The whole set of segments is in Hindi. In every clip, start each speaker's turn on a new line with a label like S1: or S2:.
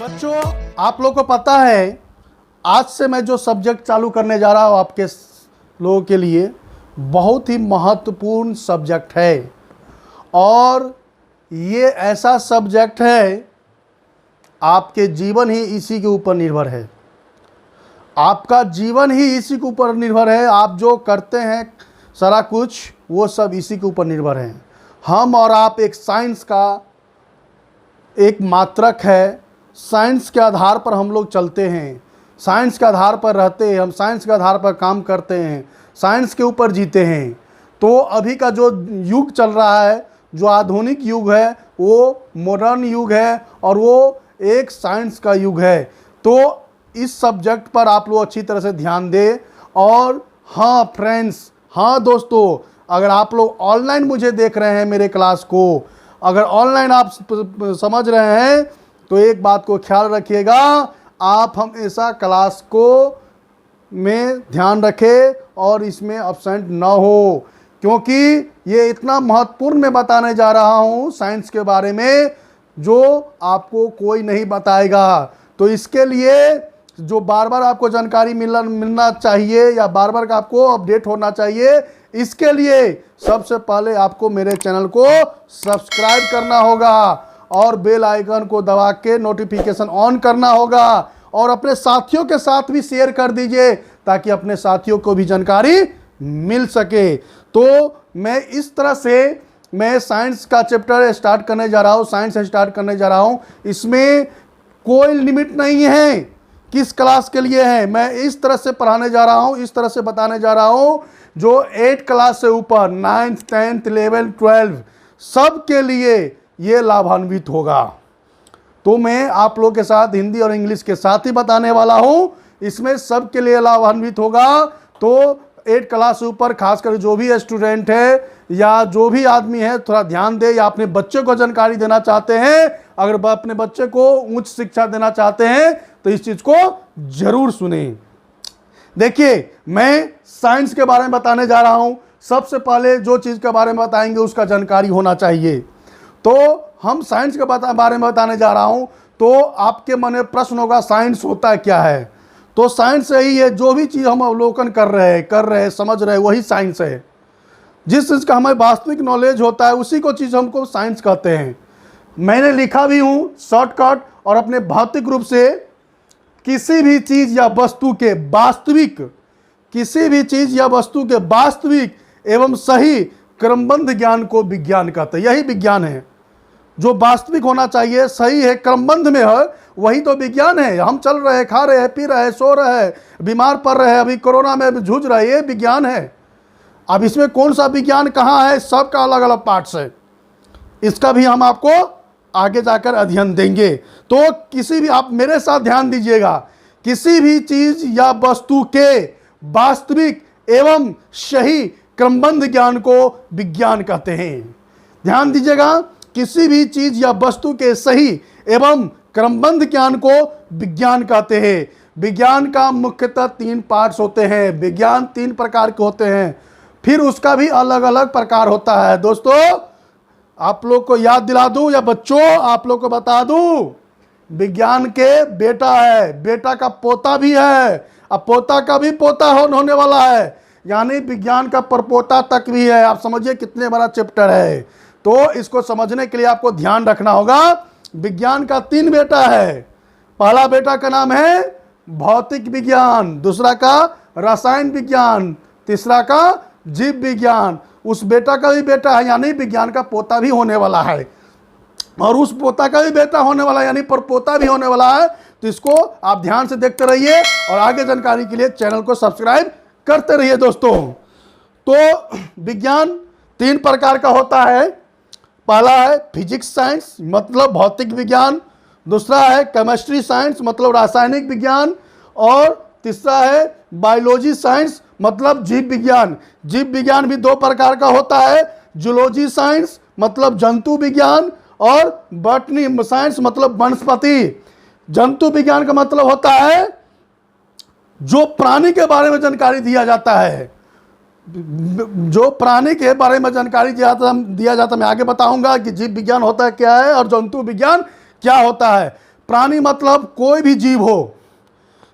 S1: बच्चों, आप लोगों को पता है आज से मैं जो सब्जेक्ट चालू करने जा रहा हूँ आपके लोगों के लिए बहुत ही महत्वपूर्ण सब्जेक्ट है। और ये ऐसा सब्जेक्ट है, आपके जीवन ही इसी के ऊपर निर्भर है। आपका जीवन ही इसी के ऊपर निर्भर है। आप जो करते हैं सारा कुछ वो सब इसी के ऊपर निर्भर है। हम और आप एक साइंस का एक मात्रक है। साइंस के आधार पर हम लोग चलते हैं, साइंस के आधार पर रहते हैं, हम साइंस के आधार पर काम करते हैं, साइंस के ऊपर जीते हैं। तो अभी का जो युग चल रहा है, जो आधुनिक युग है, वो मॉडर्न युग है और वो एक साइंस का युग है। तो इस सब्जेक्ट पर आप लोग अच्छी तरह से ध्यान दें। और हाँ फ्रेंड्स, हाँ दोस्तों, अगर आप लोग ऑनलाइन मुझे देख रहे हैं मेरे क्लास को, अगर ऑनलाइन आप समझ रहे हैं तो एक बात को ख्याल रखिएगा, आप हमेशा क्लास को में ध्यान रखें और इसमें अब्सेंट ना हो, क्योंकि ये इतना महत्वपूर्ण मैं बताने जा रहा हूँ साइंस के बारे में जो आपको कोई नहीं बताएगा। तो इसके लिए जो बार बार आपको जानकारी मिलना चाहिए या बार बार आपको अपडेट होना चाहिए, इसके लिए सबसे पहले आपको मेरे चैनल को सब्सक्राइब करना होगा और बेल आइकन को दबा के नोटिफिकेशन ऑन करना होगा और अपने साथियों के साथ भी शेयर कर दीजिए ताकि अपने साथियों को भी जानकारी मिल सके। तो मैं इस तरह से मैं साइंस का चैप्टर स्टार्ट करने जा रहा हूँ, साइंस स्टार्ट करने जा रहा हूँ। इसमें कोई लिमिट नहीं है किस क्लास के लिए है। मैं इस तरह से पढ़ाने जा रहा हूँ, इस तरह से बताने जा रहा हूँ जो 8 क्लास से ऊपर 9th 10th 11th 12 सब के लिए ये लाभान्वित होगा। तो मैं आप लोग के साथ हिंदी और इंग्लिश के साथ ही बताने वाला हूँ, इसमें सब के लिए लाभान्वित होगा। तो 8 क्लास से ऊपर खासकर जो भी स्टूडेंट है या जो भी आदमी है थोड़ा ध्यान दे, या अपने बच्चे को जानकारी देना चाहते हैं, अगर अपने बच्चे को उच्च शिक्षा देना चाहते हैं तो इस चीज़ को जरूर सुने। देखिए, मैं साइंस के बारे में बताने जा रहा हूं। सबसे पहले जो चीज़ के बारे में बताएंगे उसका जानकारी होना चाहिए। तो हम साइंस के बारे में बताने जा रहा हूं, तो आपके मन में प्रश्न होगा साइंस होता क्या है। तो साइंस यही है, जो भी चीज़ हम अवलोकन कर रहे हैं समझ रहे हैं वही साइंस है। जिस चीज़ का हमें वास्तविक नॉलेज होता है उसी को चीज़ हमको साइंस कहते हैं। मैंने लिखा भी हूँ शॉर्टकट, और अपने भौतिक रूप से किसी भी चीज़ या वस्तु के वास्तविक, किसी भी चीज़ या वस्तु के वास्तविक एवं सही क्रमबद्ध ज्ञान को विज्ञान कहते हैं। यही विज्ञान है, जो वास्तविक होना चाहिए, सही है, क्रमबद्ध में है, वही तो विज्ञान है। हम चल रहे हैं, खा रहे हैं, पी रहे हैं, सो रहे हैं, बीमार पड़ रहे हैं, अभी कोरोना में जूझ रहे हैं, ये विज्ञान है। अब इसमें कौन सा विज्ञान कहाँ है, सबका अलग अलग पार्ट्स है। इसका भी हम आपको आगे जाकर अध्ययन देंगे। तो किसी भी, आप मेरे साथ ध्यान दीजिएगा, किसी भी चीज़ या वस्तु के वास्तविक एवं सही क्रमबद्ध ज्ञान को विज्ञान कहते हैं। ध्यान दीजिएगा, किसी भी चीज़ या वस्तु के सही एवं क्रमबद्ध ज्ञान को विज्ञान कहते हैं। विज्ञान का मुख्यतः 3 पार्ट्स होते हैं। विज्ञान 3 प्रकार के होते हैं, फिर उसका भी अलग अलग प्रकार होता है। दोस्तों, आप लोग को याद दिला दूं या बच्चों आप लोग को बता दूं, विज्ञान के बेटा है, बेटा का पोता भी है, अब पोता का भी पोता होने वाला है, यानी विज्ञान का परपोता तक भी है। आप समझिए कितने बड़ा चैप्टर है। तो इसको समझने के लिए आपको ध्यान रखना होगा। विज्ञान का 3 बेटा है। पहला बेटा का नाम है भौतिक विज्ञान, दूसरा का रसायन विज्ञान, तीसरा का जीव विज्ञान। उस बेटा का भी बेटा है, यानी विज्ञान का पोता भी होने वाला है, और उस पोता का भी बेटा होने वाला है, यानी परपोता भी होने वाला है। तो इसको आप ध्यान से देखते रहिए और आगे जानकारी के लिए चैनल को सब्सक्राइब करते रहिए दोस्तों। तो विज्ञान 3 प्रकार का होता है। पहला है फिजिक्स साइंस मतलब भौतिक विज्ञान, दूसरा है केमिस्ट्री साइंस मतलब रासायनिक विज्ञान, और तीसरा है बायोलॉजी साइंस मतलब जीव विज्ञान। जीव विज्ञान भी 2 प्रकार का होता है, जूलॉजी साइंस मतलब जंतु विज्ञान और बॉटनी साइंस मतलब वनस्पति। जंतु विज्ञान का मतलब होता है जो प्राणी के बारे में जानकारी दिया जाता है, जो प्राणी के बारे में जानकारी दिया जाता मैं आगे बताऊंगा कि जीव विज्ञान होता है क्या है और जंतु विज्ञान क्या होता है। प्राणी मतलब कोई भी जीव हो,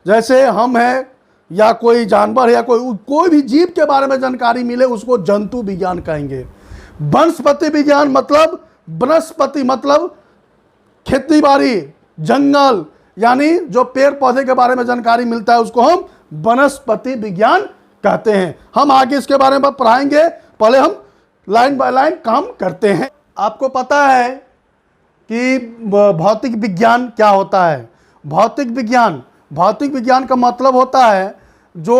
S1: जैसे हम हैं या कोई जानवर है या कोई भी जीव के बारे में जानकारी मिले उसको जंतु विज्ञान कहेंगे। वनस्पति विज्ञान मतलब वनस्पति मतलब खेती बाड़ी, जंगल, यानी जो पेड़ पौधे के बारे में जानकारी मिलता है उसको हम वनस्पति विज्ञान कहते हैं। हम आगे इसके बारे में पढ़ाएंगे, पहले हम लाइन बाय लाइन काम करते हैं। आपको पता है कि भौतिक विज्ञान क्या होता है? भौतिक विज्ञान का मतलब होता है जो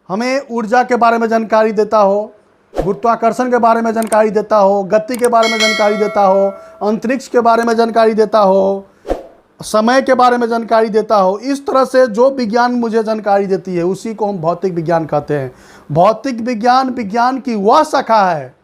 S1: हमें ऊर्जा के बारे में जानकारी देता हो, गुरुत्वाकर्षण के बारे में जानकारी देता हो, गति के बारे में जानकारी देता हो, अंतरिक्ष के बारे में जानकारी देता हो, समय के बारे में जानकारी देता हो। इस तरह से जो विज्ञान मुझे जानकारी देती है उसी को हम भौतिक विज्ञान कहते हैं। भौतिक विज्ञान की वह शाखा है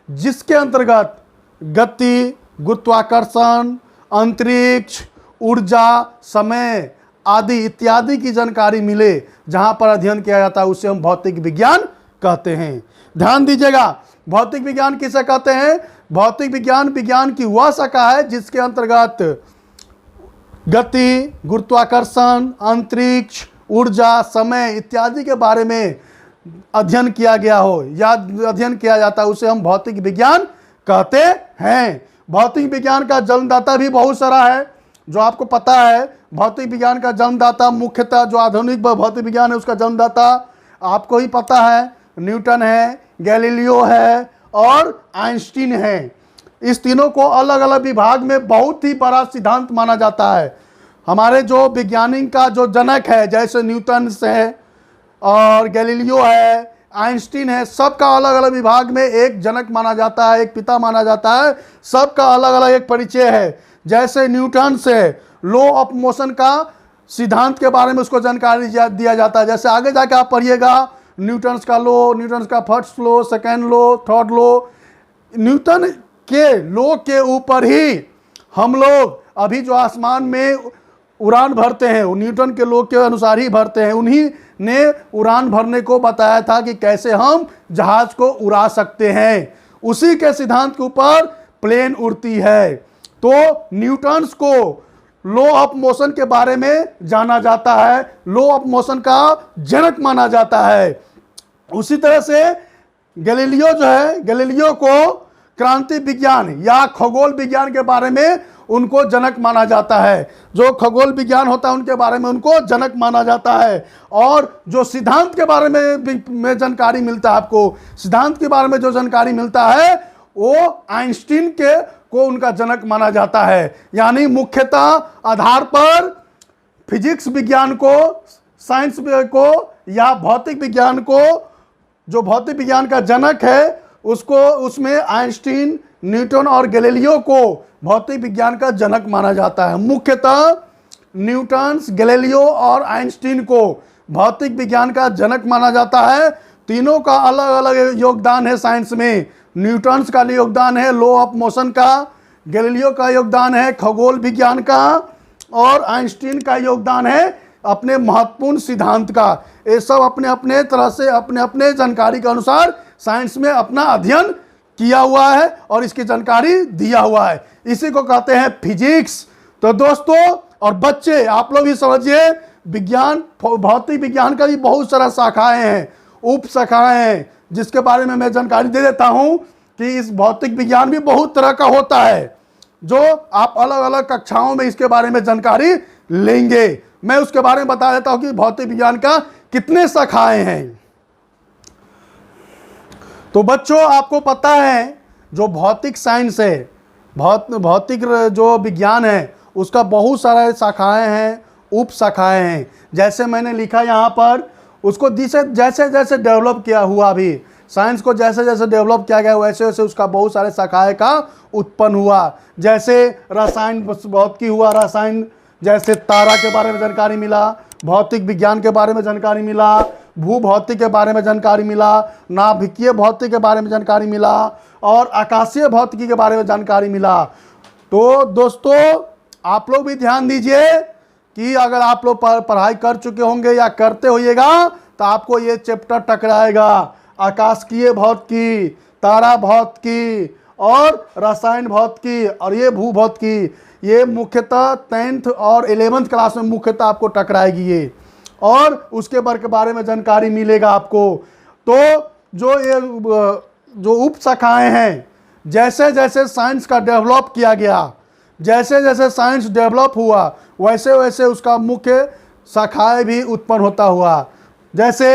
S1: जिसके अंतर्गत गति, गुरुत्वाकर्षण, अंतरिक्ष, ऊर्जा, समय आदि इत्यादि की जानकारी मिले, जहां पर अध्ययन किया जाता है उसे हम भौतिक विज्ञान कहते हैं। ध्यान दीजिएगा, भौतिक विज्ञान किसे कहते हैं? भौतिक विज्ञान की वह शाखा है जिसके अंतर्गत गति, गुरुत्वाकर्षण, अंतरिक्ष, ऊर्जा, समय इत्यादि के बारे में अध्ययन किया गया हो या अध्ययन किया जाता है उसे हम भौतिक विज्ञान कहते हैं। भौतिक विज्ञान का जन्मदाता भी बहुत सारा है, जो आपको पता है। भौतिक विज्ञान का जन्मदाता मुख्यतः जो आधुनिक भौतिक विज्ञान है उसका जन्मदाता आपको ही पता है, न्यूटन है, गैलीलियो है और आइंस्टीन है। इस तीनों को अलग अलग विभाग में बहुत ही बड़ा सिद्धांत माना जाता है। हमारे जो वैज्ञानिक का जो जनक है, जैसे न्यूटन है और गैलीलियो है, आइंस्टीन है, सबका अलग अलग विभाग में एक जनक माना जाता है, एक पिता माना जाता है। सबका अलग अलग एक परिचय है। जैसे न्यूटन से लॉ ऑफ मोशन का सिद्धांत के बारे में उसको जानकारी दिया जाता है। जैसे आगे जाके आप पढ़िएगा न्यूटन का लॉ, न्यूटन का first law, second law, third law. Newton के लॉ के ऊपर ही हम लोग अभी जो आसमान में उड़ान भरते हैं वो न्यूटन के लॉ के अनुसार ही भरते हैं। उन्हीं ने उड़ान भरने को बताया था कि कैसे हम जहाज को उड़ा सकते हैं। उसी के सिद्धांत के ऊपर प्लेन उड़ती है। तो न्यूटन को लॉ ऑफ मोशन के बारे में जाना जाता है, लॉ ऑफ मोशन का जनक माना जाता है। उसी तरह से गैलीलियो जो है, गैलीलियो को क्रांति विज्ञान या खगोल विज्ञान के बारे में उनको जनक माना जाता है। जो खगोल विज्ञान होता है उनके बारे में उनको जनक माना जाता है। और जो सिद्धांत के बारे में जानकारी मिलता है, आपको सिद्धांत के बारे में जो जानकारी मिलता है वो आइंस्टीन को उनका जनक माना जाता है। यानी मुख्यतः आधार पर फिजिक्स विज्ञान को, साइंस को या भौतिक विज्ञान को, जो भौतिक विज्ञान का जनक है उसको, उसमें आइंस्टीन, न्यूटन और गैलीलियो को भौतिक विज्ञान का जनक माना जाता है। मुख्यतः न्यूटन, गैलीलियो और आइंस्टीन को भौतिक विज्ञान का जनक माना जाता है। तीनों का अलग अलग योगदान है साइंस में। न्यूटन का योगदान है लॉ ऑफ मोशन का, गैलीलियो का योगदान है खगोल विज्ञान का और आइंस्टीन का योगदान है अपने महत्वपूर्ण सिद्धांत का। ये सब अपने अपने तरह से अपने अपने जानकारी के अनुसार साइंस में अपना अध्ययन किया हुआ है और इसकी जानकारी दिया हुआ है। इसी को कहते हैं फिजिक्स। तो दोस्तों और बच्चे, आप लोग भी समझिए, विज्ञान, भौतिक विज्ञान का भी बहुत सारा शाखाएं हैं, उप शाखाएं हैं, जिसके बारे में मैं जानकारी दे देता हूं कि इस भौतिक विज्ञान भी बहुत तरह का होता है, जो आप अलग अलग कक्षाओं में इसके बारे में जानकारी लेंगे। मैं उसके बारे में बता देता हूं कि भौतिक विज्ञान का कितने शाखाएं हैं। तो बच्चों आपको पता है जो भौतिक साइंस है, भौतिक जो विज्ञान है उसका बहुत सारा शाखाएं हैं, उप शाखाएं हैं। जैसे मैंने लिखा यहाँ पर, उसको जैसे जैसे डेवलप किया हुआ, अभी साइंस को जैसे जैसे डेवलप किया गया वैसे वैसे उसका बहुत सारे शाखाएं का उत्पन्न हुआ। जैसे रसायन भौतिकी हुआ, रसायन जैसे तारा के बारे में जानकारी मिला, भौतिक विज्ञान के बारे में जानकारी मिला, भू भौतिक के बारे में जानकारी मिला, नाभिकीय भौतिक के बारे में जानकारी मिला और आकाशीय भौतिकी के बारे में जानकारी मिला। तो दोस्तों आप लोग भी ध्यान दीजिए कि अगर आप लोग पढ़ाई कर चुके होंगे या करते होइएगा तो आपको ये चैप्टर टकराएगा। आकाशीय भौतिकी, तारा भौतिकी और रसायन भौतिकी और ये भू भौतिकी, ये मुख्यतः 10th और 11th क्लास में मुख्यतः आपको टकराएगी ये, और उसके बारे में जानकारी मिलेगा आपको। तो जो उप शाखाएं हैं, जैसे जैसे साइंस का डेवलप किया गया, जैसे जैसे साइंस डेवलप हुआ, वैसे वैसे उसका मुख्य शाखाएं भी उत्पन्न होता हुआ। जैसे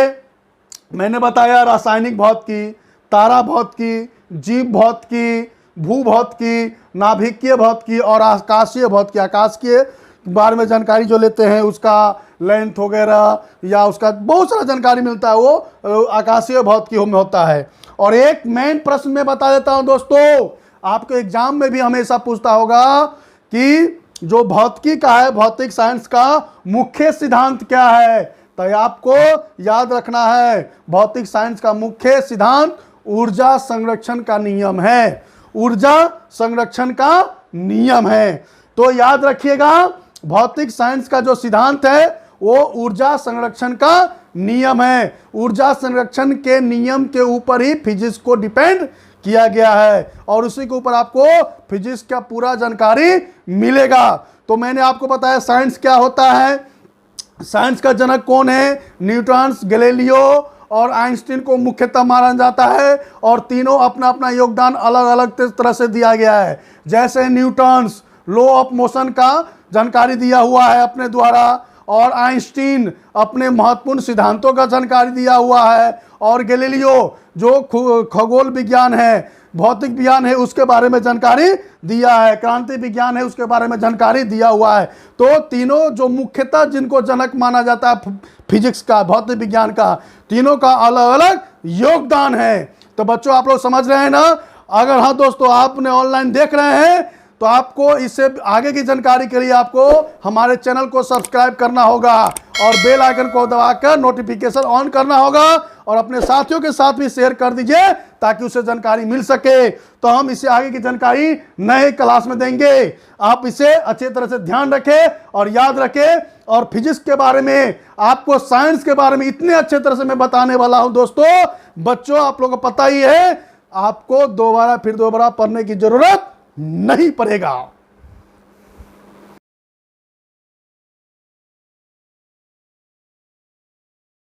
S1: मैंने बताया रासायनिक भौतिकी, तारा भौतिकी, जीव भौतिकी, भू भौतिकी, नाभिकीय भौतिकी और आकाशीय भौतिकी। आकाश के बारे में जानकारी जो लेते हैं, उसका लेंथ वगैरह या उसका बहुत सारा जानकारी मिलता है, वो आकाशीय भौतिकी में होता है। और एक मेन प्रश्न में बता देता हूं दोस्तों, आपके एग्जाम में भी हमेशा पूछता होगा कि जो भौतिकी का है, भौतिक साइंस का मुख्य सिद्धांत क्या है। तो आपको याद रखना है, भौतिक साइंस का मुख्य सिद्धांत ऊर्जा संरक्षण का नियम है। ऊर्जा संरक्षण का नियम है। तो याद रखिएगा, भौतिक साइंस का जो सिद्धांत है वो ऊर्जा संरक्षण का नियम है। ऊर्जा संरक्षण के नियम के ऊपर ही फिजिक्स को डिपेंड किया गया है और उसी के ऊपर आपको फिजिक्स का पूरा जानकारी मिलेगा। तो मैंने आपको बताया साइंस क्या होता है, साइंस का जनक कौन है, न्यूटन, गैलीलियो और आइंस्टीन को मुख्यतः माना जाता है, और तीनों अपना अपना योगदान अलग अलग तरह से दिया गया है। जैसे न्यूटन लॉ ऑफ मोशन का जानकारी दिया हुआ है अपने द्वारा, और आइंस्टीन अपने महत्वपूर्ण सिद्धांतों का जानकारी दिया हुआ है, और गैलीलियो जो खगोल विज्ञान है, भौतिक विज्ञान है, उसके बारे में जानकारी दिया है, क्रांति विज्ञान है उसके बारे में जानकारी दिया हुआ है। तो तीनों जो मुख्यतः जिनको जनक माना जाता है फिजिक्स का, भौतिक विज्ञान का, तीनों का अलग अलग योगदान है। तो बच्चों आप लोग समझ रहे हैं ना। अगर हाँ दोस्तों आपने ऑनलाइन देख रहे हैं तो आपको इससे आगे की जानकारी के लिए आपको हमारे चैनल को सब्सक्राइब करना होगा और बेल आइकन को दबाकर नोटिफिकेशन ऑन करना होगा, और अपने साथियों के साथ भी शेयर कर दीजिए ताकि उसे जानकारी मिल सके। तो हम इसे आगे की जानकारी नए क्लास में देंगे। आप इसे अच्छे तरह से ध्यान रखें और याद रखें। और फिजिक्स के बारे में, आपको साइंस के बारे में इतने अच्छे तरह से मैं बताने वाला हूं दोस्तों, बच्चों आप लोगों को पता ही है, आपको दोबारा पढ़ने की जरूरत नहीं पड़ेगा।